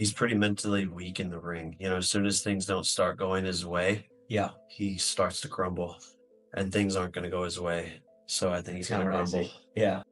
He's pretty mentally weak in the ring. You know, as soon as things don't start going his way, Yeah, he starts to crumble, and things aren't going to go his way. So I think he's going to kind of crumble. crazy. Yeah.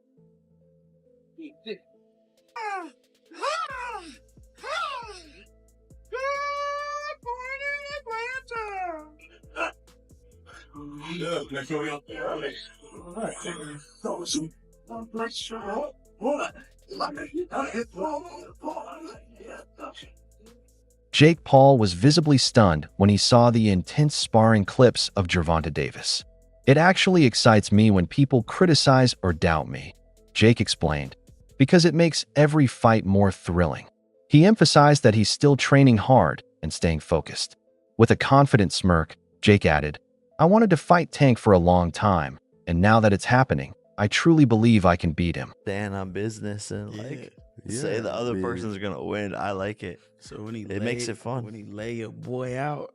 Jake Paul was visibly stunned when he saw the intense sparring clips of Gervonta Davis. "It actually excites me when people criticize or doubt me," Jake explained, "because it makes every fight more thrilling." He emphasized that he's still training hard and staying focused. With a confident smirk, Jake added, "I wanted to fight Tank for a long time, and now that it's happening, I truly believe I can beat him." Stand on business and say Yeah, the I other mean- person's gonna win. I like it. So when It makes it fun. When he lay your boy out,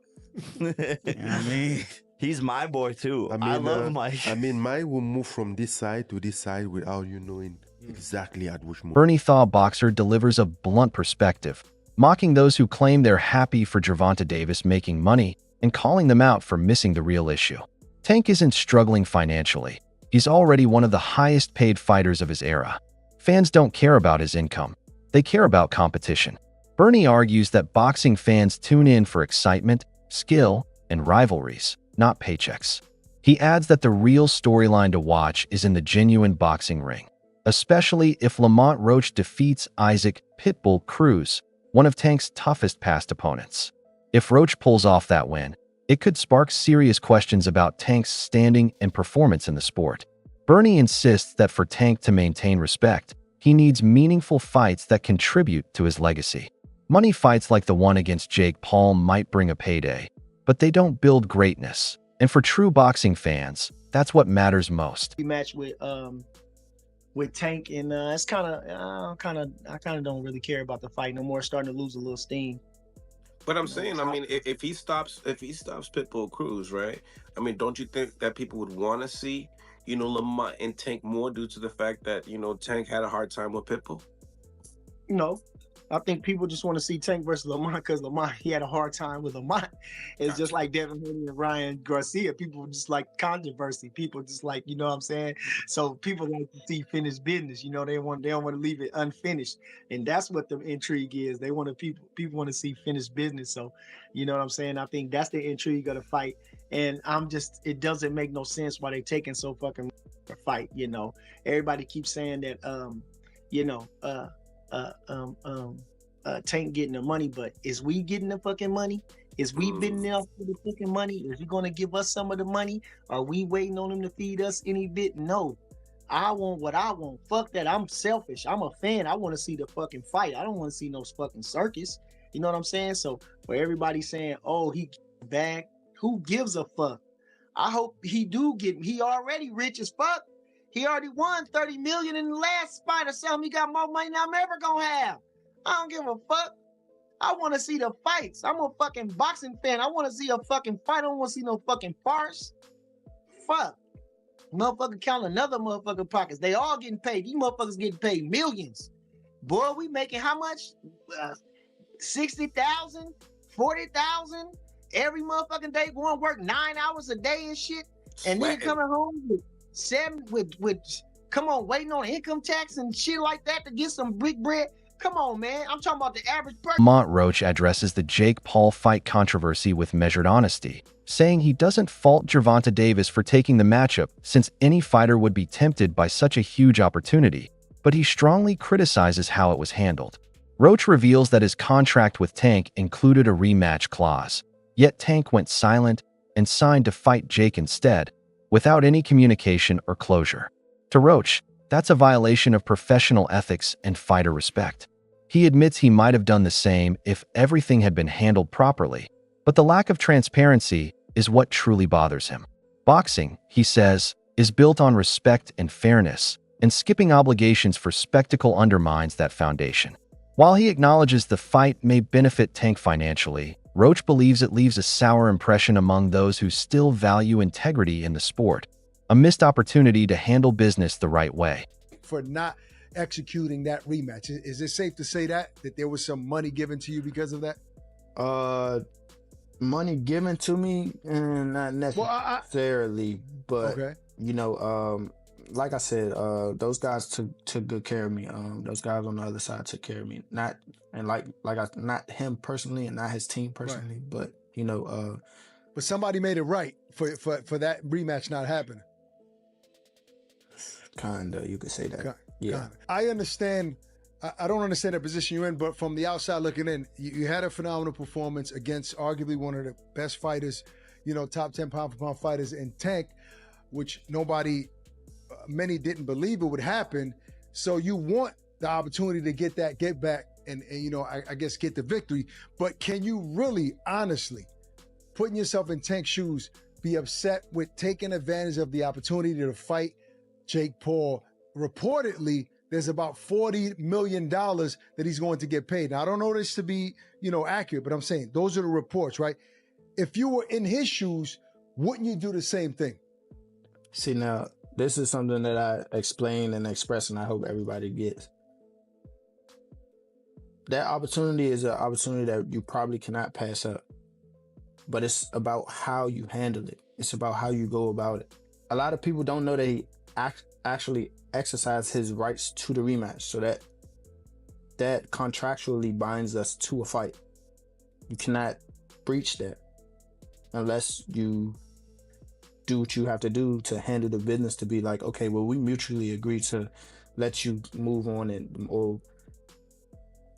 you know what I mean? He's my boy too. I love Mike. I mean, Mike will move from this side to this side without you knowing exactly at which moment. Bernie Thaw Boxer delivers a blunt perspective, mocking those who claim they're happy for Gervonta Davis making money and calling them out for missing the real issue. Tank isn't struggling financially. He's already one of the highest paid fighters of his era. Fans don't care about his income. They care about competition. Bernie argues that boxing fans tune in for excitement, skill, and rivalries, not paychecks. He adds that the real storyline to watch is in the genuine boxing ring, especially if Lamont Roach defeats Isaac "Pitbull" Cruz, one of Tank's toughest past opponents. If Roach pulls off that win, it could spark serious questions about Tank's standing and performance in the sport. Bernie insists that for Tank to maintain respect, he needs meaningful fights that contribute to his legacy. Money fights like the one against Jake Paul might bring a payday, but they don't build greatness. And for true boxing fans, that's what matters most. Match with Tank, and it's I kind of don't really care about the fight no more. Starting to lose a little steam. But I'm saying, I mean, if he stops Pitbull Cruz, right? I mean, don't you think that people would want to see, Lamont and Tank more due to the fact that, Tank had a hard time with Pitbull? No, I think people just want to see Tank versus Lamont because Lamont, he had a hard time with Lamont. It's just like Devin Haney and Ryan Garcia. People just like controversy. People just like, you know what I'm saying? So people like to see finished business. They don't want to leave it unfinished. And that's what the intrigue is. They want to people want to see finished business. So, you know what I'm saying? I think that's the intrigue of the fight. And it doesn't make no sense why they taking so fucking a fight, Everybody keeps saying that Tank getting the money, but is we getting the fucking money? Is we bidding there for the fucking money? Is he gonna give us some of the money? Are we waiting on him to feed us any bit? No. I want what I want. Fuck that. I'm selfish. I'm a fan. I want to see the fucking fight. I don't want to see no fucking circus. You know what I'm saying? So for everybody saying, oh, he back, who gives a fuck? I hope he already rich as fuck. He already won 30 million in the last fight or something. He got more money than I'm ever gonna have. I don't give a fuck. I want to see the fights. I'm a fucking boxing fan. I want to see a fucking fight. I don't want to see no fucking farce. Fuck. Motherfucker count another motherfucker pockets. They all getting paid. These motherfuckers getting paid millions. Boy, we making how much? 60,000, 40,000 every motherfucking day. Going to work 9 hours a day and shit. And then coming home waiting on income tax and shit like that to get some big bread. Come on, man. I'm talking about the average person. Lamont Roach addresses the Jake Paul fight controversy with measured honesty, saying he doesn't fault Gervonta Davis for taking the matchup since any fighter would be tempted by such a huge opportunity, but he strongly criticizes how it was handled. Roach reveals that his contract with Tank included a rematch clause, yet Tank went silent and signed to fight Jake instead, without any communication or closure. To Roach, that's a violation of professional ethics and fighter respect. He admits he might have done the same if everything had been handled properly, but the lack of transparency is what truly bothers him. Boxing, he says, is built on respect and fairness, and skipping obligations for spectacle undermines that foundation. While he acknowledges the fight may benefit Tank financially, Roach believes it leaves a sour impression among those who still value integrity in the sport, a missed opportunity to handle business the right way. executing that rematch? Is it safe to say that there was some money given to you because of that? Money given to me, not necessarily, but okay. you know, like I said, those guys took good care of me. Those guys on the other side took care of me. Not not him personally and not his team personally, but you know, but somebody made it right for that rematch not happening. Kinda, you could say that. Yeah, I understand. I don't understand the position you're in, but from the outside looking in, you had a phenomenal performance against arguably one of the best fighters, you know, top 10 pound for pound fighters in Tank, which many didn't believe it would happen. So you want the opportunity to get back and you know, I guess get the victory. But can you really, honestly, putting yourself in Tank's shoes, be upset with taking advantage of the opportunity to fight Jake Paul? Reportedly, there's about $40 million that he's going to get paid. Now, I don't know this to be, you know, accurate, but I'm saying those are the reports, right? If you were in his shoes, wouldn't you do the same thing? See, now, this is something that I explain and express, and I hope everybody gets. That opportunity is an opportunity that you probably cannot pass up. But it's about how you handle it. It's about how you go about it. A lot of people don't know that he actually exercised his rights to the rematch, so that contractually binds us to a fight. You cannot breach that unless you do what you have to do to handle the business, to be like, okay, well, we mutually agree to let you move on or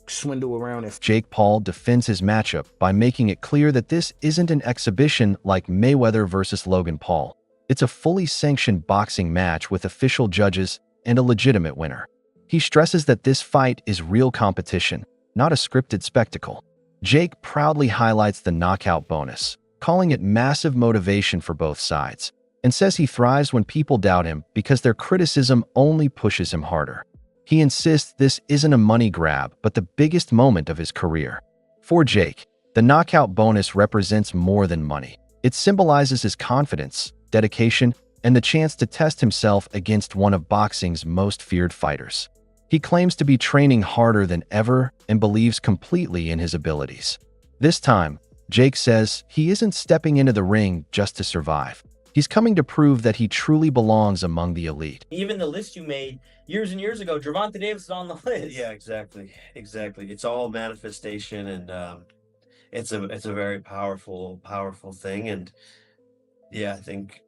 swindle around. If Jake Paul defends his matchup by making it clear that this isn't an exhibition like Mayweather versus Logan Paul. It's a fully sanctioned boxing match with official judges and a legitimate winner. He stresses that this fight is real competition, not a scripted spectacle. Jake proudly highlights the knockout bonus, calling it massive motivation for both sides, and says he thrives when people doubt him because their criticism only pushes him harder. He insists this isn't a money grab, but the biggest moment of his career. For Jake, the knockout bonus represents more than money. It symbolizes his confidence, dedication, and the chance to test himself against one of boxing's most feared fighters. He claims to be training harder than ever and believes completely in his abilities. This time, Jake says he isn't stepping into the ring just to survive. He's coming to prove that he truly belongs among the elite. Even the list you made years and years ago, Gervonta Davis is on the list. Yeah, exactly. It's all manifestation, and it's a very powerful thing. And yeah, I think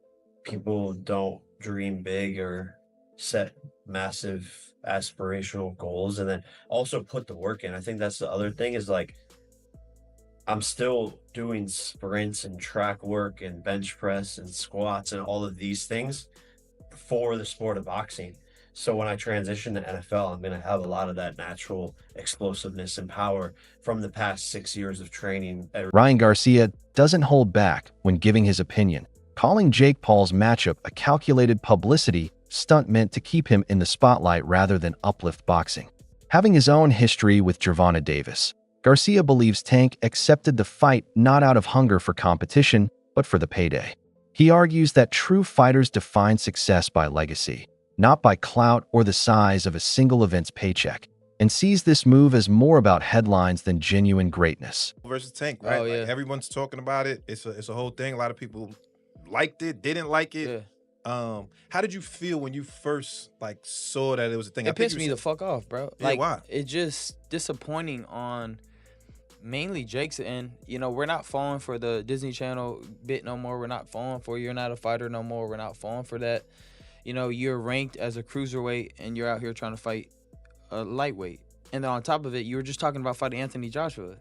people don't dream big or set massive aspirational goals and then also put the work in. I think that's the other thing, is like, I'm still doing sprints and track work and bench press and squats and all of these things for the sport of boxing. So when I transition to NFL, I'm going to have a lot of that natural explosiveness and power from the past 6 years of training. Ryan Garcia doesn't hold back when giving his opinion, calling Jake Paul's matchup a calculated publicity stunt meant to keep him in the spotlight rather than uplift boxing. Having his own history with Gervonta Davis, Garcia believes Tank accepted the fight not out of hunger for competition, but for the payday. He argues that true fighters define success by legacy, not by clout or the size of a single event's paycheck, and sees this move as more about headlines than genuine greatness. Versus Tank, right? Oh, yeah. Like, everyone's talking about it. It's a whole thing. A lot of people liked it, didn't like it. Yeah. How did you feel when you first saw that it was a thing? It pissed me the fuck off, bro. Yeah, why? It just disappointing on mainly Jake's end. You know, we're not falling for the Disney Channel bit no more. We're not falling for you're not a fighter no more. We're not falling for that. You know, you're ranked as a cruiserweight and you're out here trying to fight a lightweight. And then on top of it, you were just talking about fighting Anthony Joshua.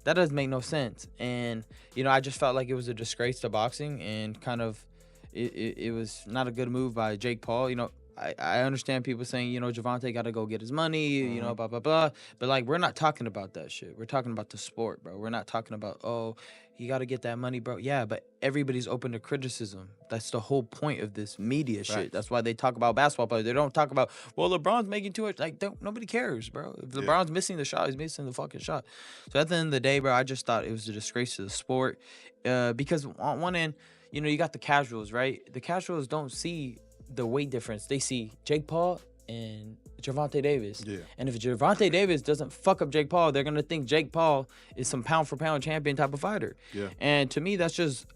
That doesn't make no sense. And, you know, I just felt like it was a disgrace to boxing and kind of it was not a good move by Jake Paul. You know, I understand people saying, you know, Gervonta got to go get his money, you know, blah, blah, blah. But, like, we're not talking about that shit. We're talking about the sport, bro. We're not talking about, oh, you got to get that money, bro. Yeah, but everybody's open to criticism. That's the whole point of this media shit. Right. That's why they talk about basketball players. They don't talk about, well, LeBron's making too much. Like, nobody cares, bro. If LeBron's missing the shot, he's missing the fucking shot. So at the end of the day, bro, I just thought it was a disgrace to the sport. Because on one end, you know, you got the casuals, right? The casuals don't see the weight difference. They see Jake Paul and Gervonta Davis. Yeah. And if Gervonta Davis doesn't fuck up Jake Paul, they're gonna think Jake Paul is some pound for pound champion type of fighter. Yeah. And to me, that's just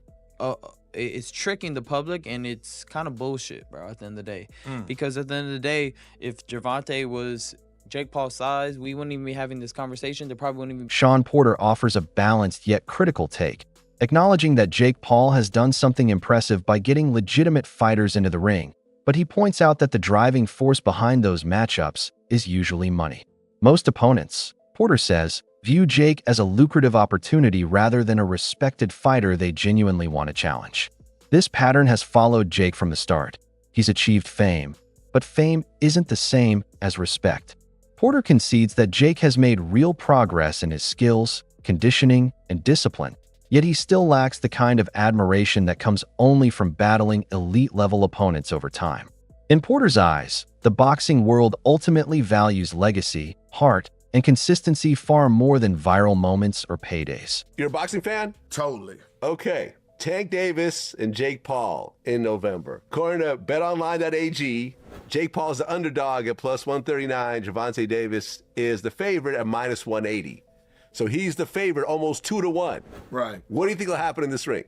it's tricking the public, and it's kind of bullshit, bro. At the end of the day, because at the end of the day, if Gervonta was Jake Paul's size, we wouldn't even be having this conversation. They probably wouldn't even. Sean Porter offers a balanced yet critical take, acknowledging that Jake Paul has done something impressive by getting legitimate fighters into the ring, but he points out that the driving force behind those matchups is usually money. Most opponents, Porter says, view Jake as a lucrative opportunity rather than a respected fighter they genuinely want to challenge. This pattern has followed Jake from the start. He's achieved fame, but fame isn't the same as respect. Porter concedes that Jake has made real progress in his skills, conditioning, and discipline, yet he still lacks the kind of admiration that comes only from battling elite-level opponents over time. In Porter's eyes, the boxing world ultimately values legacy, heart, and consistency far more than viral moments or paydays. You're a boxing fan? Totally. Okay. Tank Davis and Jake Paul in November. According to betonline.ag, Jake Paul's the underdog at plus 139. Gervonta Davis is the favorite at minus 180. So he's the favorite almost 2-1. Right. What do you think will happen in this ring?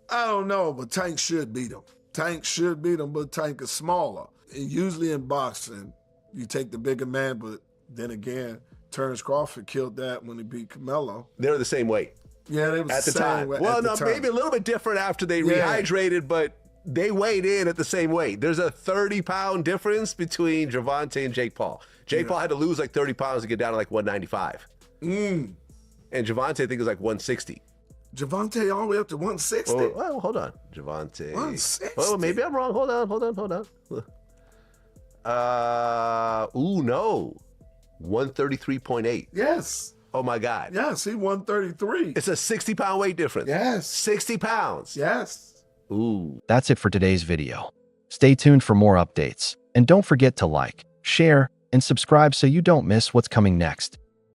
I don't know, but Tank should beat him. Tank should beat him, but Tank is smaller. And usually in boxing, you take the bigger man, but then again, Terrence Crawford killed that when he beat Canelo. They're the same weight. Yeah, they were at the same time. weight Well, at the no, time. maybe a little bit different after they rehydrated, but they weighed in at the same weight. There's a 30-pound difference between Gervonta and Jake Paul. Jake Paul had to lose like 30 pounds to get down to like 195. And Gervonta, I think, is like 160. Gervonta all the way up to 160? Well, hold on. Gervonta. 160? Oh, maybe I'm wrong. Hold on. No. 133.8. Yes. Oh, my God. Yes, he 133. It's a 60-pound weight difference. Yes. 60 pounds. Yes. Ooh. That's it for today's video. Stay tuned for more updates, and don't forget to like, share, and subscribe so you don't miss what's coming next.